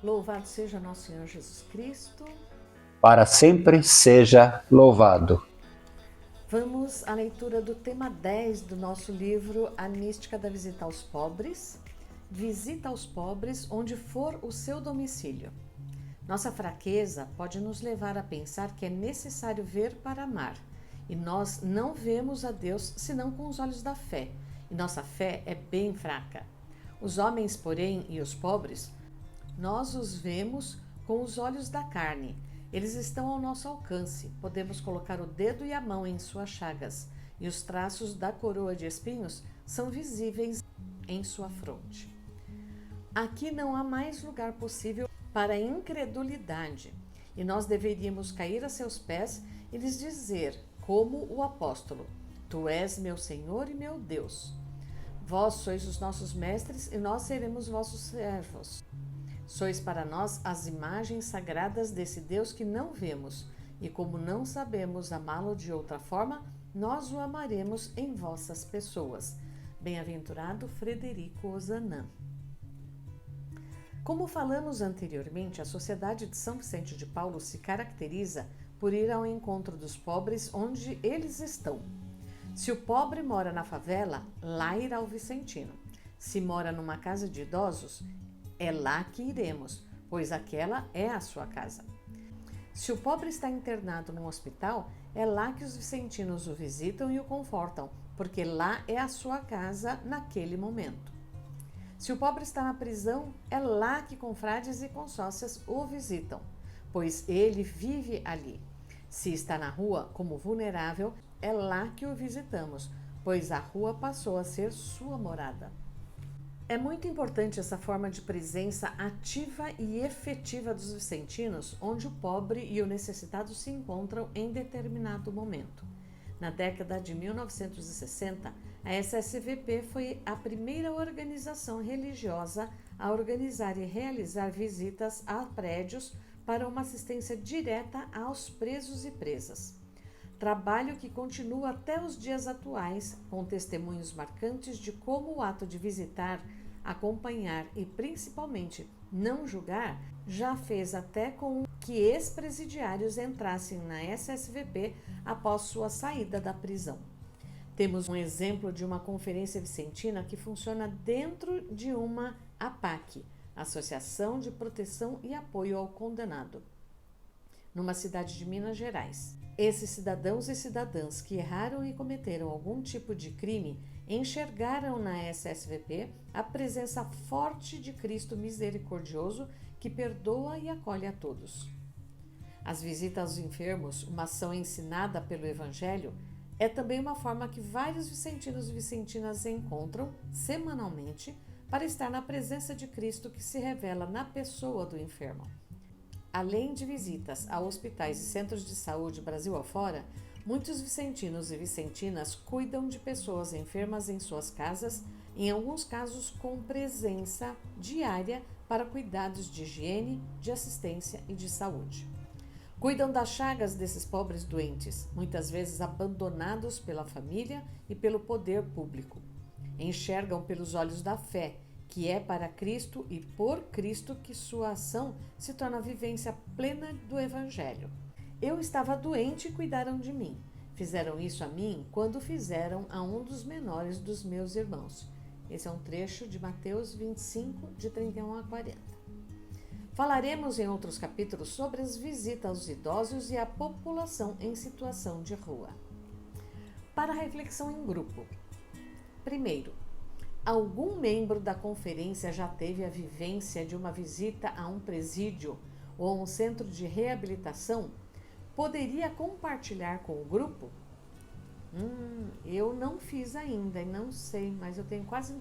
Louvado seja nosso Senhor Jesus Cristo. Para sempre seja louvado. Vamos à leitura do tema 10 do nosso livro A Mística da Visita aos Pobres. Visita aos pobres onde for o seu domicílio. Nossa fraqueza pode nos levar a pensar que é necessário ver para amar. E nós não vemos a Deus senão com os olhos da fé. E nossa fé é bem fraca. Os homens, porém, e os pobres, nós os vemos com os olhos da carne. Eles estão ao nosso alcance. Podemos colocar o dedo e a mão em suas chagas. E os traços da coroa de espinhos são visíveis em sua fronte. Aqui não há mais lugar possível para a incredulidade. E nós deveríamos cair a seus pés e lhes dizer, como o apóstolo: Tu és meu Senhor e meu Deus. Vós sois os nossos mestres e nós seremos vossos servos. Sois para nós as imagens sagradas desse Deus que não vemos, e como não sabemos amá-lo de outra forma, nós o amaremos em vossas pessoas. Bem-aventurado Frederico Ozanam. Como falamos anteriormente, a Sociedade de São Vicente de Paulo se caracteriza por ir ao encontro dos pobres onde eles estão. Se o pobre mora na favela, lá irá o vicentino. Se mora numa casa de idosos, é lá que iremos, pois aquela é a sua casa. Se o pobre está internado num hospital, é lá que os vicentinos o visitam e o confortam, porque lá é a sua casa naquele momento. Se o pobre está na prisão, é lá que confrades e consócias o visitam, pois ele vive ali. Se está na rua como vulnerável, é lá que o visitamos, pois a rua passou a ser sua morada. É muito importante essa forma de presença ativa e efetiva dos vicentinos, onde o pobre e o necessitado se encontram em determinado momento. Na década de 1960, a SSVP foi a primeira organização religiosa a organizar e realizar visitas a prédios para uma assistência direta aos presos e presas. Trabalho que continua até os dias atuais, com testemunhos marcantes de como o ato de visitar, acompanhar e principalmente não julgar já fez até com que ex-presidiários entrassem na SSVP após sua saída da prisão. Temos um exemplo de uma conferência vicentina que funciona dentro de uma APAC, Associação de Proteção e Apoio ao Condenado, numa cidade de Minas Gerais. Esses cidadãos e cidadãs que erraram e cometeram algum tipo de crime enxergaram na SSVP a presença forte de Cristo misericordioso que perdoa e acolhe a todos. As visitas aos enfermos, uma ação ensinada pelo Evangelho, é também uma forma que vários vicentinos e vicentinas encontram semanalmente para estar na presença de Cristo que se revela na pessoa do enfermo. Além de visitas a hospitais e centros de saúde Brasil afora, muitos vicentinos e vicentinas cuidam de pessoas enfermas em suas casas, em alguns casos com presença diária para cuidados de higiene, de assistência e de saúde. Cuidam das chagas desses pobres doentes, muitas vezes abandonados pela família e pelo poder público. Enxergam pelos olhos da fé, que é para Cristo e por Cristo que sua ação se torna a vivência plena do Evangelho. Eu estava doente e cuidaram de mim. Fizeram isso a mim quando fizeram a um dos menores dos meus irmãos. Esse é um trecho de Mateus 25, de 31 a 40. Falaremos em outros capítulos sobre as visitas aos idosos e à população em situação de rua. Para reflexão em grupo. Primeiro, algum membro da conferência já teve a vivência de uma visita a um presídio ou a um centro de reabilitação? Poderia compartilhar com o grupo? Eu não fiz ainda e não sei, mas eu tenho quase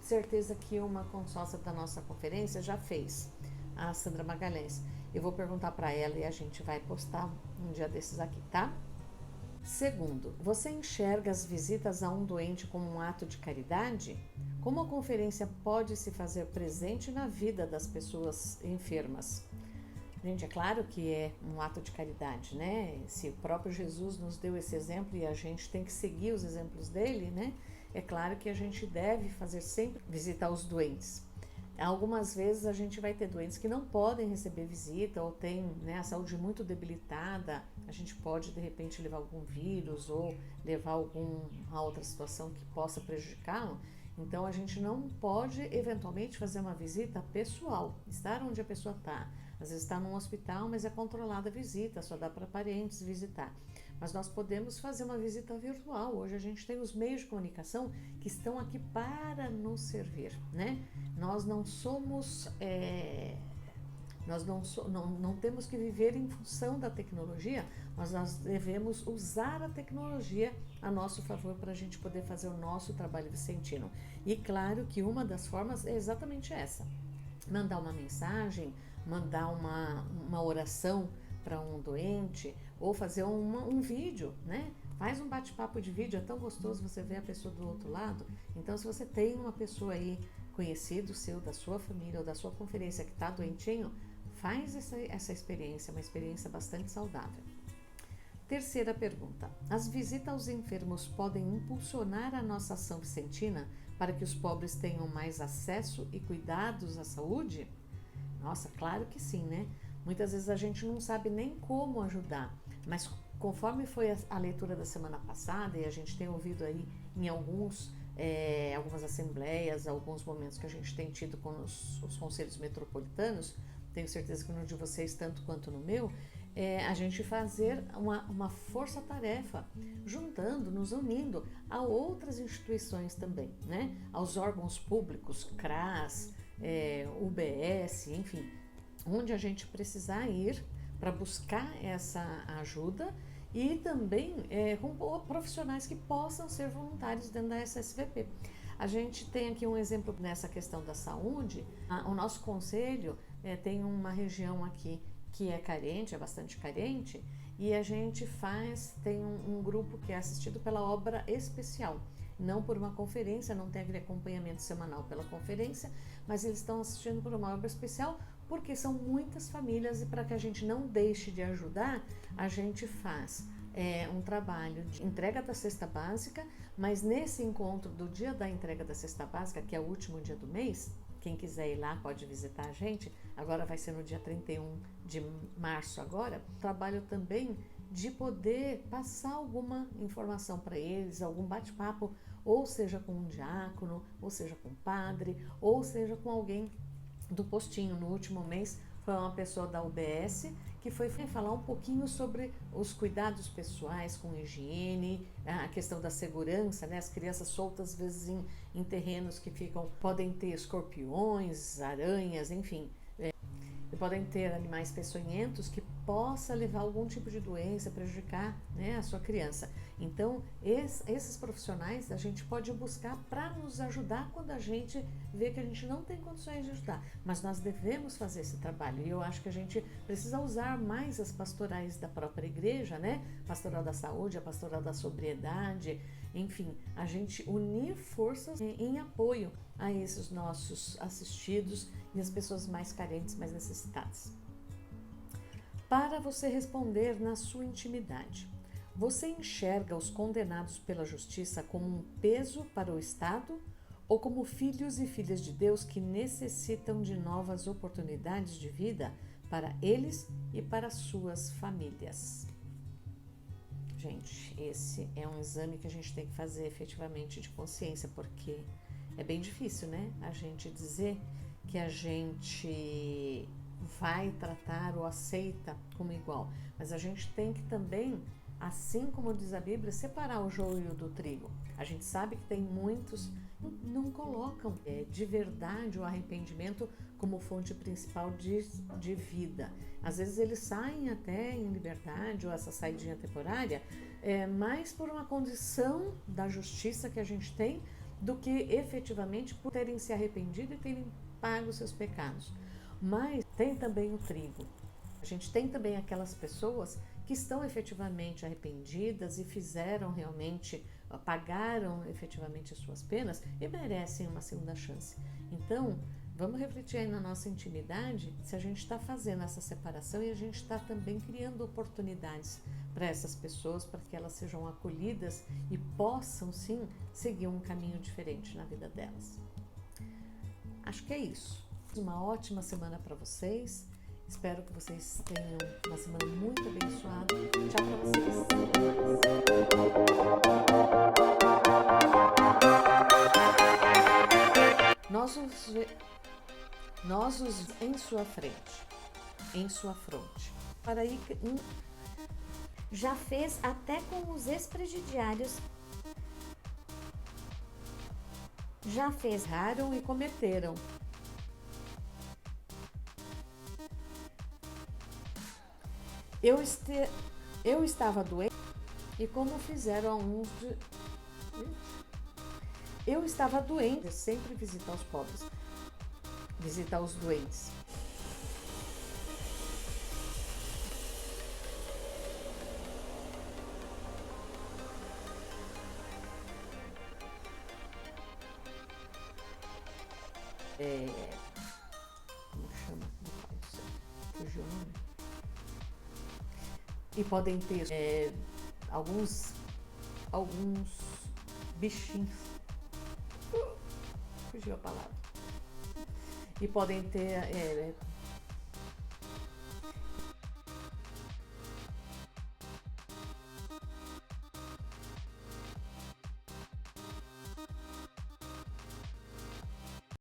certeza que uma consórcia da nossa conferência já fez, a Sandra Magalhães. Eu vou perguntar para ela e a gente vai postar um dia desses aqui, tá? Segundo, você enxerga as visitas a um doente como um ato de caridade? Como a conferência pode se fazer presente na vida das pessoas enfermas? Gente, é claro que é um ato de caridade, né? Se o próprio Jesus nos deu esse exemplo e a gente tem que seguir os exemplos dele, né? É claro que a gente deve fazer sempre visitar os doentes. Algumas vezes a gente vai ter doentes que não podem receber visita ou tem, né, a saúde muito debilitada, a gente pode de repente levar algum vírus ou levar alguma outra situação que possa prejudicá-lo. Então a gente não pode eventualmente fazer uma visita pessoal, estar onde a pessoa está. Às vezes está num hospital, mas é controlada a visita, só dá para parentes visitar. Mas nós podemos fazer uma visita virtual. Hoje a gente tem os meios de comunicação que estão aqui para nos servir, né? Nós não somos, não temos que viver em função da tecnologia, mas nós devemos usar a tecnologia a nosso favor para a gente poder fazer o nosso trabalho vicentino. E claro que uma das formas é exatamente essa: mandar uma mensagem, mandar uma oração para um doente, ou fazer um vídeo, né? Faz um bate-papo de vídeo, é tão gostoso você ver a pessoa do outro lado. Então, se você tem uma pessoa aí, conhecido seu, da sua família ou da sua conferência que está doentinho, faz essa experiência, uma experiência bastante saudável. Terceira pergunta: as visitas aos enfermos podem impulsionar a nossa ação vicentina para que os pobres tenham mais acesso e cuidados à saúde? Nossa, claro que sim, né? Muitas vezes a gente não sabe nem como ajudar, mas conforme foi a leitura da semana passada, e a gente tem ouvido aí em algumas assembleias, alguns momentos que a gente tem tido com os conselhos metropolitanos, tenho certeza que no de vocês, tanto quanto no meu, a gente fazer uma força-tarefa, juntando, nos unindo a outras instituições também, né? Aos órgãos públicos, CRAS, UBS, enfim, onde a gente precisar ir para buscar essa ajuda e também com profissionais que possam ser voluntários dentro da SSVP. A gente tem aqui um exemplo nessa questão da saúde. O nosso conselho tem uma região aqui que é carente, é bastante carente, e a gente tem um grupo que é assistido pela obra especial, não por uma conferência, não tem aquele acompanhamento semanal pela conferência, mas eles estão assistindo por uma obra especial porque são muitas famílias, e para que a gente não deixe de ajudar, a gente faz um trabalho de entrega da cesta básica, mas nesse encontro do dia da entrega da cesta básica, que é o último dia do mês, quem quiser ir lá pode visitar a gente, agora vai ser no dia 31 de março agora, trabalho também de poder passar alguma informação para eles, algum bate-papo, ou seja com um diácono, ou seja com um padre, ou seja com alguém do postinho. No último mês foi uma pessoa da UBS que foi falar um pouquinho sobre os cuidados pessoais com higiene, a questão da segurança, né? As crianças soltas às vezes em terrenos que podem ter escorpiões, aranhas, enfim, podem ter animais peçonhentos que possa levar algum tipo de doença, prejudicar, né, a sua criança. Então, esses profissionais a gente pode buscar para nos ajudar quando a gente vê que a gente não tem condições de ajudar, mas nós devemos fazer esse trabalho, e eu acho que a gente precisa usar mais as pastorais da própria igreja, né? Pastoral da saúde, a pastoral da sobriedade, enfim, a gente unir forças em apoio a esses nossos assistidos e as pessoas mais carentes, mais necessitadas. Para você responder na sua intimidade, você enxerga os condenados pela justiça como um peso para o Estado ou como filhos e filhas de Deus que necessitam de novas oportunidades de vida para eles e para suas famílias? Gente, esse é um exame que a gente tem que fazer efetivamente de consciência, porque é bem difícil, né? A gente dizer que a gente vai tratar ou aceita como igual, mas a gente tem que também, assim como diz a Bíblia, separar o joio do trigo. A gente sabe que tem muitos que não colocam de verdade o arrependimento como fonte principal de vida. Às vezes eles saem até em liberdade ou essa saidinha temporária, mais por uma condição da justiça que a gente tem do que efetivamente por terem se arrependido e terem pago seus pecados. Mas tem também o trigo. A gente tem também aquelas pessoas que estão efetivamente arrependidas e fizeram realmente, pagaram efetivamente as suas penas e merecem uma segunda chance. Então, vamos refletir aí na nossa intimidade se a gente está fazendo essa separação e a gente está também criando oportunidades para essas pessoas, para que elas sejam acolhidas e possam sim seguir um caminho diferente na vida delas. Acho que é isso. Uma ótima semana para vocês. Espero que vocês tenham uma semana muito abençoada. Tchau para vocês. Nós os em sua frente, em sua fronte. Para aí já fez até com os ex-presidiários. Já fez, erraram e cometeram. Eu estava doente e como fizeram a uns de... Eu estava doente, sempre visitar os pobres, visitar os doentes. Como chama? Fugiu o nome. E podem ter alguns bichinhos. Fugiu a palavra. E podem ter